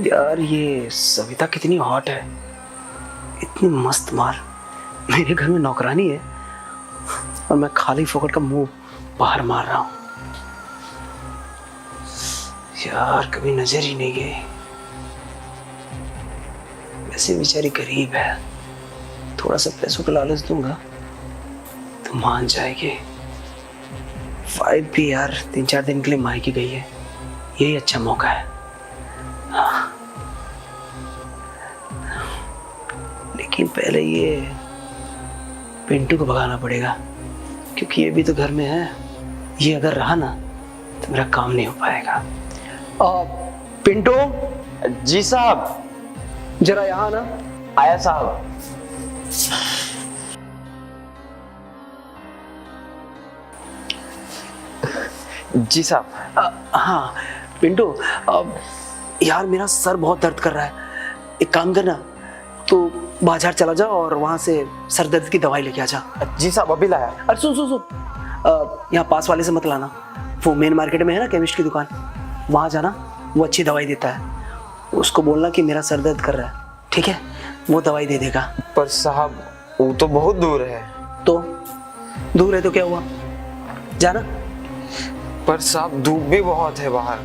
यार ये सविता कितनी हॉट है, इतनी मस्त माल। मेरे घर में नौकरानी है और मैं खाली फोकट का मुंह बाहर मार रहा हूं। यार कभी नजर ही नहीं गई। वैसे बेचारी गरीब है, थोड़ा सा पैसों का लालच दूंगा तो मान जाएगी। फाइव भी यार 3-4 दिन के लिए मायके गई है, यही अच्छा मौका है। लेकिन पहले ये पिंटू को भगाना पड़ेगा, क्योंकि ये भी तो घर में है। ये अगर रहा ना तो मेरा काम नहीं हो पाएगा। पिंटू। जी साहब। जरा यहाँ ना। आया साहब। जी साहब। हाँ पिंटू, यार मेरा सर बहुत दर्द कर रहा है। एक काम करना, तो बाजार चला जा और वहां से सर दर्द की दवाई लेके आ जा। जी साहब अभी लाया। अरे सुन सुन सुन, यहाँ पास वाले से मत लाना, वो मेन मार्केट में है ना केमिस्ट की दुकान, वहां जाना, वो अच्छी दवाई देता है। उसको बोलना कि मेरा सर दर्द कर रहा है, ठीक है? वो दवाई दे देगा। पर साहब वो तो बहुत दूर है। तो दूर है तो क्या हुआ, जाना। पर साहब धूप भी बहुत है बाहर।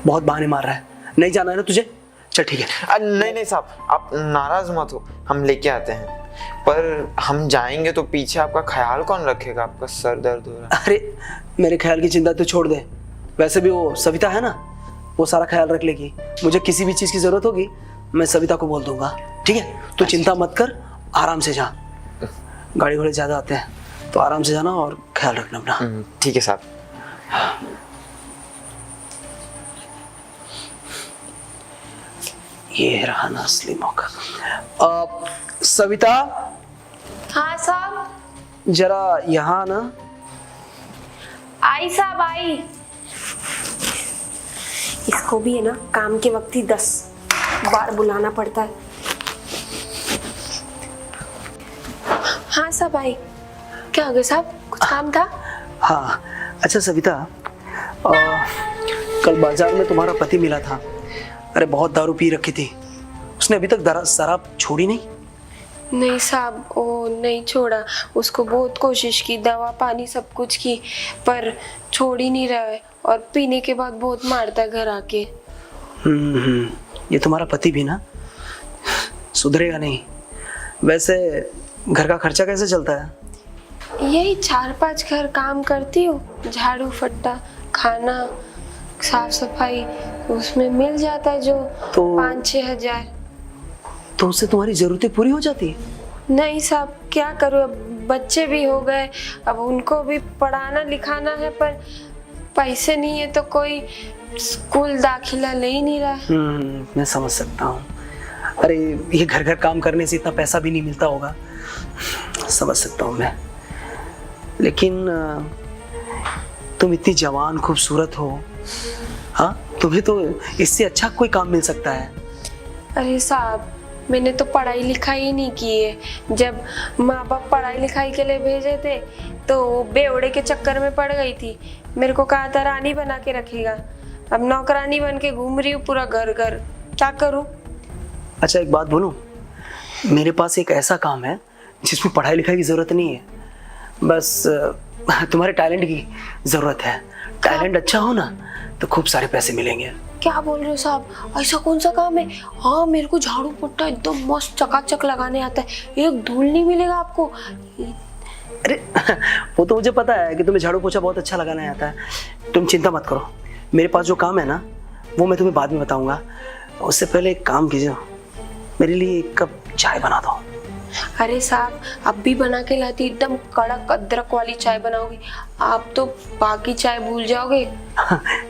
बहुत बहाने मार रहा है, नहीं जाना है ना तुझे? चल ठीक है। नहीं नहीं साहब, आप नाराज मत हो, हम लेके आते हैं। पर हम जाएंगे तो पीछे आपका ख्याल कौन रखेगा? आपका सर दर्द हो रहा है। अरे मेरे ख्याल की चिंता तो छोड़ दे, वैसे भी वो सविता है ना, वो सारा ख्याल रख लेगी। मुझे किसी भी चीज की जरूरत होगी मैं सविता को बोल दूंगा, ठीक है? तो चिंता मत कर, आराम से जा। गाड़ी घोड़े ज्यादा आते हैं तो आराम से जाना और ख्याल रखना अपना। ठीक है साहब। ये रहा ना असली मौका। सविता। हाँ साहब। जरा यहाँ ना। आई साहब आई। इसको भी है ना काम के वक्त ही 10 बार बुलाना पड़ता है। हाँ साहब आई। क्या हो गया साहब, कुछ काम था? हाँ अच्छा सविता, कल बाजार में तुम्हारा पति मिला था। अरे बहुत दारू पी रखी थी, उसने अभी तक शराब छोड़ी नहीं। नहीं साहब, वो नहीं छोड़ा। उसको बहुत कोशिश की, दवा पानी सब कुछ की, पर छोड़ ही नहीं रहा है। और पीने के बाद बहुत मारता है घर आके। ये तुम्हारा पति भी ना सुधरेगा नहीं। वैसे घर का खर्चा कैसे चलता है? यही 4-5 घर काम करती हूँ, झाड़ू फट्टा, खाना, साफ सफाई, उसमें मिल जाता है जो तो 5-6 हजार। तो उससे तुम्हारी जरूरतें पूरी हो जाती है? नहीं साहब, क्या करूँ, अब बच्चे भी हो गए, अब उनको भी पढ़ाना लिखाना है, पर पैसे नहीं है तो कोई स्कूल दाखिला ले ही नहीं रहा। मैं समझ सकता हूँ। अरे ये घर घर काम करने से इतना पैसा भी नहीं मिलता होगा, समझ सकता हूँ मैं। लेकिन तुम इतनी जवान खूबसूरत हो, हाँ, तुम्हें तो इससे अच्छा कोई काम मिल सकता है। अरे साहब, मैंने तो पढ़ाई लिखाई ही नहीं की है। जब माँ बाप पढ़ाई लिखाई के लिए भेजे थे तो बेवड़े के चक्कर में पड़ गई थी। मेरे को कहा था रानी बना के रखेगा, अब नौकरानी बन के घूम रही हूँ पूरा घर घर, क्या करूँ? अच्छा एक बात बोलूं, मेरे पास एक ऐसा काम है जिसमें पढ़ाई लिखाई की जरूरत नहीं है, बस तुम्हारे टैलेंट की जरूरत है। टैलेंट अच्छा हो ना तो खूब सारे पैसे मिलेंगे। क्या बोल रहे हो साहब, ऐसा कौन सा काम है? हाँ, मेरे को झाड़ू पोछा एकदम मस्त चकाचक लगाने आता है, एक धूल नहीं मिलेगा आपको। अरे वो तो मुझे पता है कि तुम्हें झाड़ू पोछा बहुत अच्छा लगाना आता है, तुम चिंता मत करो। मेरे पास जो काम है ना वो मैं तुम्हें बाद में बताऊंगा। उससे पहले एक काम कीजिए, मेरे लिए एक कप चाय बना दो। अरे साहब, अब भी बना के लाती, एकदम कड़क अदरक वाली चाय बनाओगी। आप तो बाकी चाय भूल जाओगे।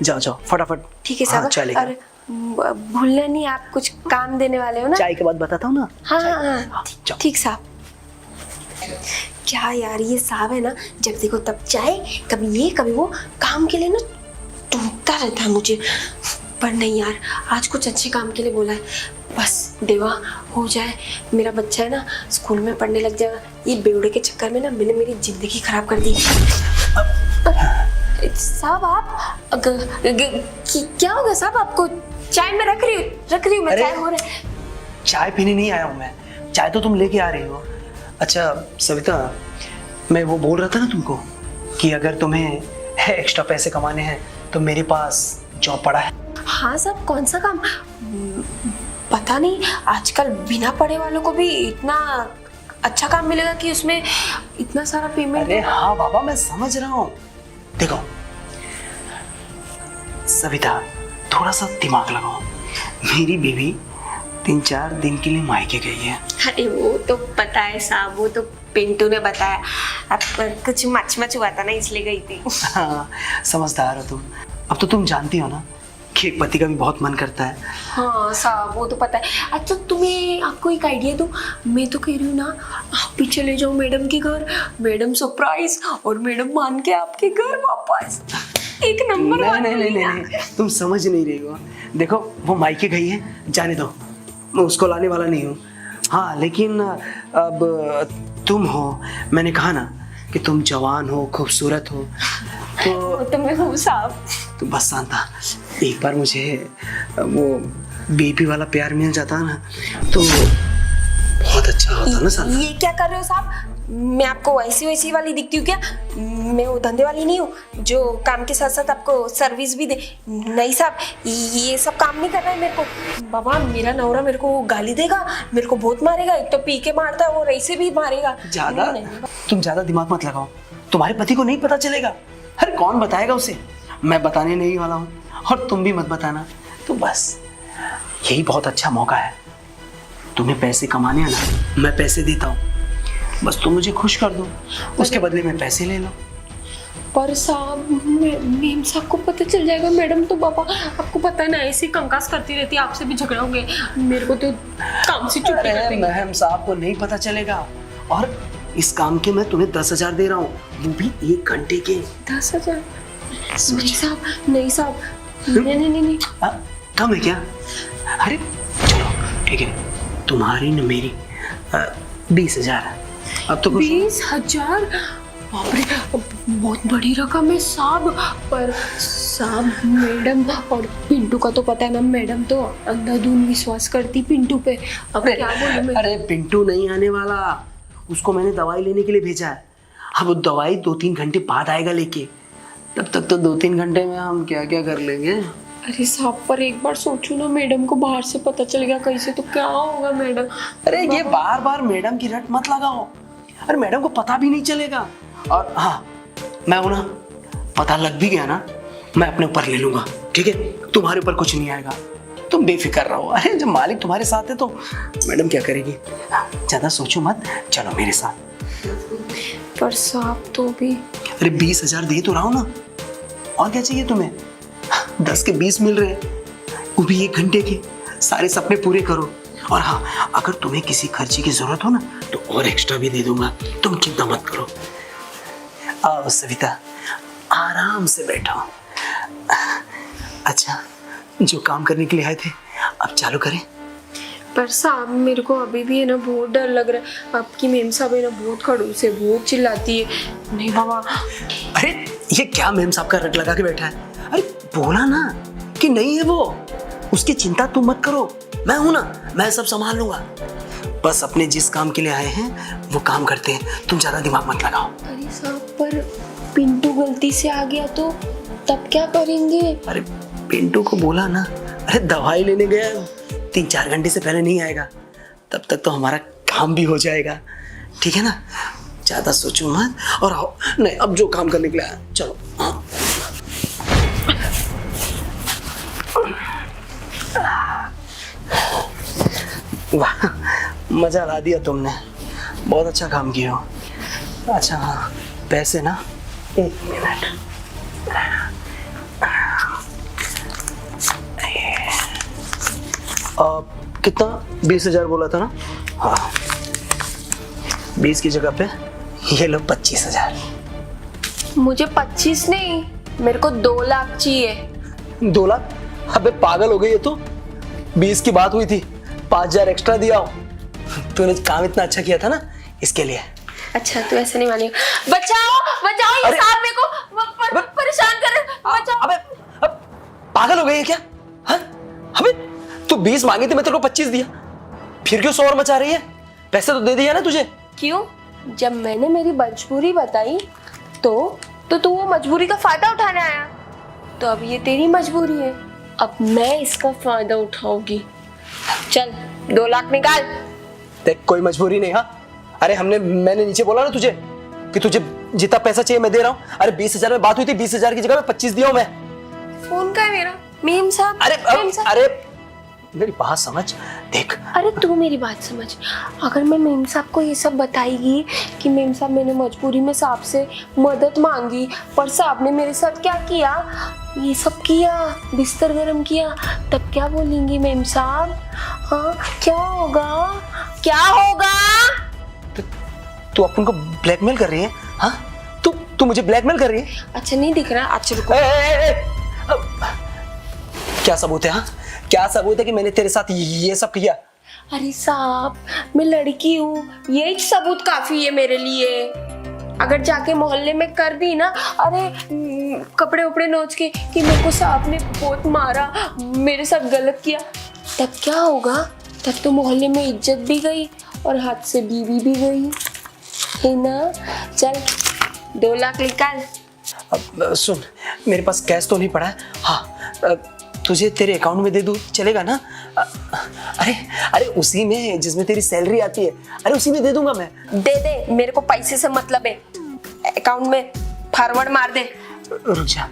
जाओ जाओ फटाफट। ठीक है साहब। अरे भूलना नहीं, आप कुछ काम देने वाले हो ना? चाय के बाद बताता हूँ ना। हाँ हाँ हाँ, ठीक साहब। क्या यार, ये साहब है ना, जब देखो तब चाय, कभी ये कभी वो, काम के लिए ना टूटता रहता है मुझे। पर नहीं यार, आज कुछ अच्छे काम के लिए बोला है। बस देवा हो जाए, मेरा बच्चा है ना स्कूल में पढ़ने लग जाएगा। ये बेवड़े के चक्कर में ना मैंने मेरी जिंदगी खराब कर दी। साहब आप क्या होगा साहब? आपको चाय में रख रही हूँ मैं। चाय हो रहा है। चाय पीने नहीं आया हूँ मैं, चाय तो तुम लेके आ रही हो। अच्छा सविता, मैं वो बोल रहा था ना तुमको कि अगर तुम्हें एक्स्ट्रा पैसे कमाने हैं तो मेरे पास जॉब पड़ा है। हाँ साहब, कौन सा काम? पता नहीं, आजकल बिना पढ़े वालों को भी इतना अच्छा काम मिलेगा कि उसमें इतना सारा पेमेंट। अरे हाँ बाबा, मैं समझ रहा हूँ। देखो सविता, थोड़ा सा दिमाग लगाओ। मेरी बीवी 3-4 दिन के लिए मायके गई है। अरे वो तो पता है साहब, वो तो पिंटू ने बताया। अब कुछ मच हुआ था ना, इसलिए गई थी। हाँ, समझदार हो तुम। अब तो तुम जानती हो ना कि एक पति का भी बहुत मन करता है। हाँ साहब, वो तो पता है। अच्छा तुम्हें, आपको एक आइडिया दूं? मैं तो कह रही हूँ ना, आप भी चले जाओ मैडम के घर, मैडम सरप्राइज, और मैडम मान के आपके घर वापस। एक नंबर। नहीं, तुम समझ नहीं रही हो। देखो वो मायके गई है, जाने दो, मैं उसको लाने वाला नहीं हूँ। हाँ लेकिन अब तुम हो, मैंने कहा ना कि तुम जवान हो, खूबसूरत हो, तो मैं हूँ साहब। तो बस शांता, एक बार मुझे वो बेबी वाला प्यार मिल जाता ना तो बहुत अच्छा होता ना साला। ये क्या कर रहे हो साहब? मैं आपको वैसी वाली दिखती हूँ क्या? मैं वो धंधे वाली नहीं हूँ जो काम के साथ साथ आपको सर्विस भी दे। नहीं साहब, ये सब काम नहीं करना है मेरे को। बाबा मेरा नौरा मेरे को गाली देगा, मेरे को बहुत मारेगा। एक तो पी के मारता है, वो ऐसे भी मारेगा। तुम ज्यादा दिमाग मत लगाओ, तुम्हारे पति को नहीं पता चलेगा। अरे कौन बताएगा उसे? मैं बताने नहीं वाला हूँ, और तुम भी मत बताना। तो बस यही बहुत अच्छा मौका है। तुम्हें पैसे कमाने हैं ना, मैं पैसे देता हूँ, बस तुम मुझे खुश कर दो, उसके बदले में पैसे ले लो। पर साहब मेम साहब को पता चल जाएगा। मैडम तो बाबा आपको पता है ना, ऐसी कंकास करती रहती है, आपसे भी झगड़ा हो गया। मेरे को तो काम से छुट्टी कर देंगे। मैम साहब को नहीं पता चलेगा, और इस काम के मैं तुम्हें 10,000 दे रहा हूँ, वो भी 1 घंटे के। 10,000? नहीं साहब, नहीं। कम है क्या? अरे चलो ठीक है, तुम्हारी न मेरी 20,000। अब तो 20,000? बाप रे, बहुत बड़ी रकम है साहब। पर साहब मैडम और पिंटू का तो पता है ना, मैडम तो अंधाधुंध विश्वास करती पिंटू पे। अब क्या बोलूं मैं? अरे पिंटू नहीं आने वाला, उसको मैंने दवाई लेने के लिए भेजा है। अब वो दवाई 2-3 घंटे बाद आएगा लेके। तब तक तो 2-3 घंटे में हम क्या क्या कर लेंगे। अरे साहब, पर एक बार सोचो ना, मैडम को बाहर से पता चल गया कैसे, तो क्या होगा मैडम? अरे ये बार मैडम की रट मत लगाओ। अरे मैडम को पता भी नहीं चलेगा। और हाँ, मैं हूं ना, पता लग भी गया ना, मैं अपने ऊपर ले लूंगा, ठीक है? तुम्हारे ऊपर कुछ नहीं आएगा, तुम बेफिक्र रहो। अरे जब मालिक तुम्हारे साथ है तो मैडम क्या करेगी? ज्यादा सोचो मत, चलो मेरे साथ। पर साहब तो भी। अरे 20,000 दे तो रहा हूं ना, और क्या चाहिए तुम्हें? 10 के 20 मिल रहे हैं, वो भी 1 घंटे के। सारे सपने पूरे करो। और हाँ, अगर तुम्हें किसी खर्चे की जरूरत हो ना तो और एक्स्ट्रा भी दे दूंगा, तुम चिंता मत करो। आओ सविता, आराम से बैठो। अच्छा, जो काम करने के लिए आए थे अब चालू करें? पर साहब मेरे को अभी भी है ना बहुत डर लग रहा है। आपकी मेम साहब है ना बहुत खड़ूस है, बहुत चिल्लाती है। नहीं बाबा। अरे ये क्या मेम साहब का रट लगा के बैठा है? अरे बोला ना कि नहीं है वो, उसकी चिंता तुम मत करो, मैं हूं ना, मैं सब संभाल लूंगा। बस अपने जिस काम के लिए आए हैं वो काम करते हैं, तुम ज्यादा दिमाग मत लगाओ। अरे साहब, पर पिंटू गलती से आ गया तो तब क्या करेंगे? अरे पिंटू को बोला ना, अरे दवाई लेने गया है, 3-4 घंटे से पहले नहीं आएगा, तब तक तो हमारा काम भी हो जाएगा, ठीक है ना? ज्यादा सोचो मत। और आओ, नहीं अब जो काम करने के लिए आया, चलो। हाँ वाह, मजा ला दिया तुमने, बहुत अच्छा काम किया हो। अच्छा हाँ, पैसे ना, 1 मिनट। कितना? 20,000 बोला था ना? हाँ, 20 की जगह पे ये लो 25,000। मुझे 25 नहीं, मेरे को 2 लाख चाहिए। 2 लाख? अबे पागल हो गई है तो? 20 की बात हुई थी, 5,000 एक्स्ट्रा दिया हूँ। तूने काम इतना अच्छा किया था ना, इसके लिए। अच्छा तू ऐसे नहीं मानेगा। बचाओ बचाओ, ये अरे! सांप मेरे को परेशान कर रहा है, बचाओ। अबे अब पागल हो गई है क्या? हाँ? अबे तू 20 मांगी थी, मैं तेरे को 25 दिया, फिर क्यों शोर मचा रही है? पैसे तो दे दिया ना तुझे। क्यों? जब मैंने मेरी मजबूरी बताई तो तू वो मजबूरी का फायदा उठाने आया। तो अब ये तेरी मजबूरी है, अब मैं इसका फायदा उठाऊंगी। चल 2 लाख निकाल। देख कोई मजबूरी नहीं। हाँ अरे मैंने नीचे बोला ना तुझे कि तुझे जितना पैसा चाहिए मैं दे रहा हूँ। अरे 20,000 में बात हुई थी, 20,000 की जगह में 25 दिया हूँ मैं। फोन का है मेरा मेम साहब। मेम साहब। अरे मेरी बात समझ, देख। अरे तू मेरी बात समझ। अगर मैं मेम साहब को ये सब बताएगी कि मेम साहब मैंने मजबूरी में साहब से मदद मांगी, पर साहब ने मेरे साथ क्या किया, ये सब किया, बिस्तर गर्म किया, तब क्या बोलेंगी मेम साहब? हाँ क्या होगा, क्या होगा? तू अपन को ब्लैकमेल कर रही है? हाँ तू मुझे ब्लैकमेल कर रही है? अच्छा नहीं दिख रहा? अच्छा रुको। क्या सबूत है? हाँ क्या सबूत है कि मैंने तेरे साथ ये सब किया? अरे साहब मैं लड़की हूँ, यही सबूत काफी है मेरे लिए। अगर जाके मोहल्ले में कर दी ना, अरे कपड़े उपड़े नोच के कि मेरे को साहब ने बहुत मारा, मेरे साथ गलत किया, तब क्या होगा? तब तो मोहल्ले में इज्जत भी गई और हाथ से बीवी भी गई है ना। चल 2 लाख निकाल। अब सुन, मेरे पास कैश तो नहीं पड़ा है। हाँ तुझे तेरे अकाउंट में दे दूँ चलेगा ना? अरे उसी में जिसमें तेरी सैलरी आती है, अरे उसी में दे दूंगा मैं। दे दे, मेरे को पैसे से मतलब है, अकाउंट में फॉरवर्ड मार दे। रुक जा,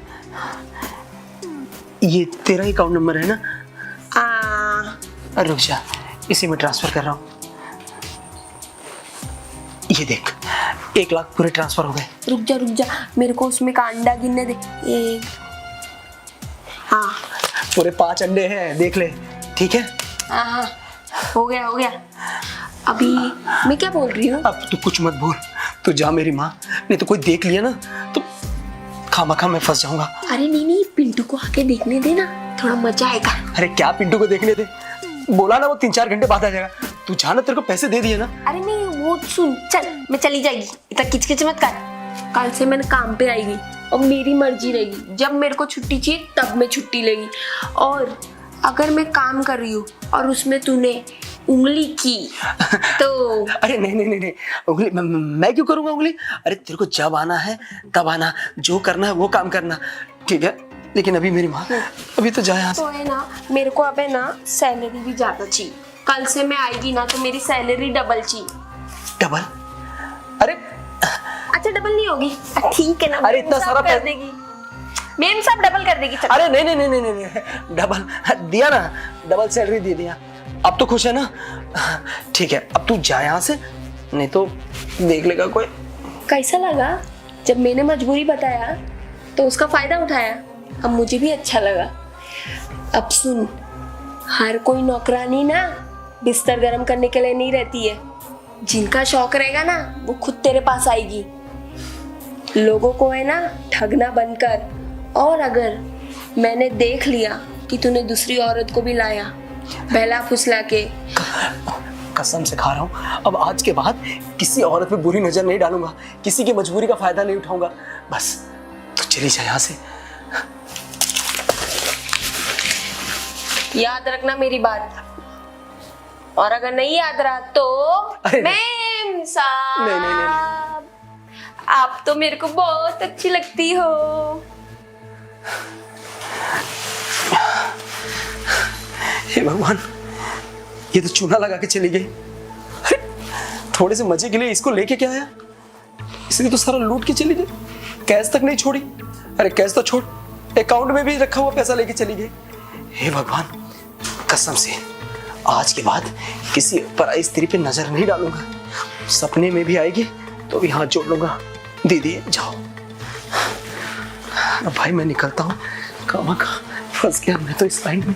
ये तेरा अकाउंट नंबर है ना? रुक जा, इसी में ट्रांसफर कर रहा हूँ। ये देख 1 लाख पूरे ट्रांसफर हो गए। रुक जा, मेरे को उसमें का अंडा गिनने दे। 1, हाँ पूरे 5 अंडे हैं, देख ले। ठीक है? हाँ हो गया। अभी मैं क्या बोल रही हूँ? अब तू कुछ मत बोल, तू जा मेरी माँ, नहीं तो कोई देख लिया ना तो खामखा मैं फंस जाऊंगा। अरे नहीं, पिंटू को आके देखने दे ना, थोड़ा मजा आएगा। अरे क्या पिंटू को देखने दे? बोला ना वो 3-4 घंटे बाद आ जाएगा। तू जाना, तेरे को पैसे दे दिए ना। अरे नहीं वो सुन, चल मैं चली जाएगी, इतना किचकिच मत कर। कल से मैंने काम पे आएगी और मेरी मर्जी रहेगी, जब मेरे को छुट्टी चाहिए तब मैं छुट्टी लेगी। और अगर मैं काम कर रही हूँ और उसमें तूने उंगली की तो अरे नहीं उंगली मैं क्यों करूंगा उंगली? अरे तेरे को जब आना है तब आना, जो करना है वो काम करना, ठीक है? लेकिन अभी मेरी माँ, अभी तो जा यहाँ से। तो है ना, मेरे को अब है ना सैलरी भी ज्यादा चाहिए। कल से मैं आएगी ना तो मेरी सैलरी डबल चाहिए। डबल? अरे अच्छा डबल नहीं होगी, ठीक है ना? अरे इतना सारा कर देगी मेम साहब, डबल कर देगी। अरे नहीं डबल दिया ना, डबल सैलरी दे दिया। अब तो खुश है ना? ठीक है, अब तू जा यहाँ से, नहीं तो देख लेगा कोई। कैसा लगा जब मैंने मजबूरी बताया तो उसका फायदा उठाया? अब मुझे भी अच्छा लगा। अब सुन, हर कोई नौकरानी ना बिस्तर गर्म करने के लिए नहीं रहती है। जिनका शौक रहेगा ना वो खुद तेरे पास आएगी। लोगों को है ना ठगना बंद कर। और अगर मैंने देख लिया कि तूने दूसरी औरत को भी लाया बहला फुसला के, कसम से खा रहा हूँ, अब आज के बाद किसी औरत पे बुरी नजर नहीं डालूंगा, किसी की मजबूरी का फायदा नहीं उठाऊंगा। बस तू चली जा यहाँ से। याद रखना मेरी बात, और अगर नहीं याद रहा तो मेम साहब, नहीं। आप तो मेरे को बहुत अच्छी लगती हो। हे भगवान, ये तो चूना लगा के चली गई। थोड़े से मजे के लिए इसको लेके क्या आया, इसने तो सारा लूट के चली गई, कैश तक नहीं छोड़ी। अरे कैश तो छोड़, अकाउंट में भी रखा हुआ पैसा लेके चली गई। हे भगवान, कसम से आज के बाद किसी पराई स्त्री पे नजर नहीं डालूंगा। सपने में भी आएगी तो भी हाथ जोड़ लूंगा। दीदी जाओ। अब भाई मैं निकलता हूँ, कहाँ फंस गया मैं तो इस लाइन में।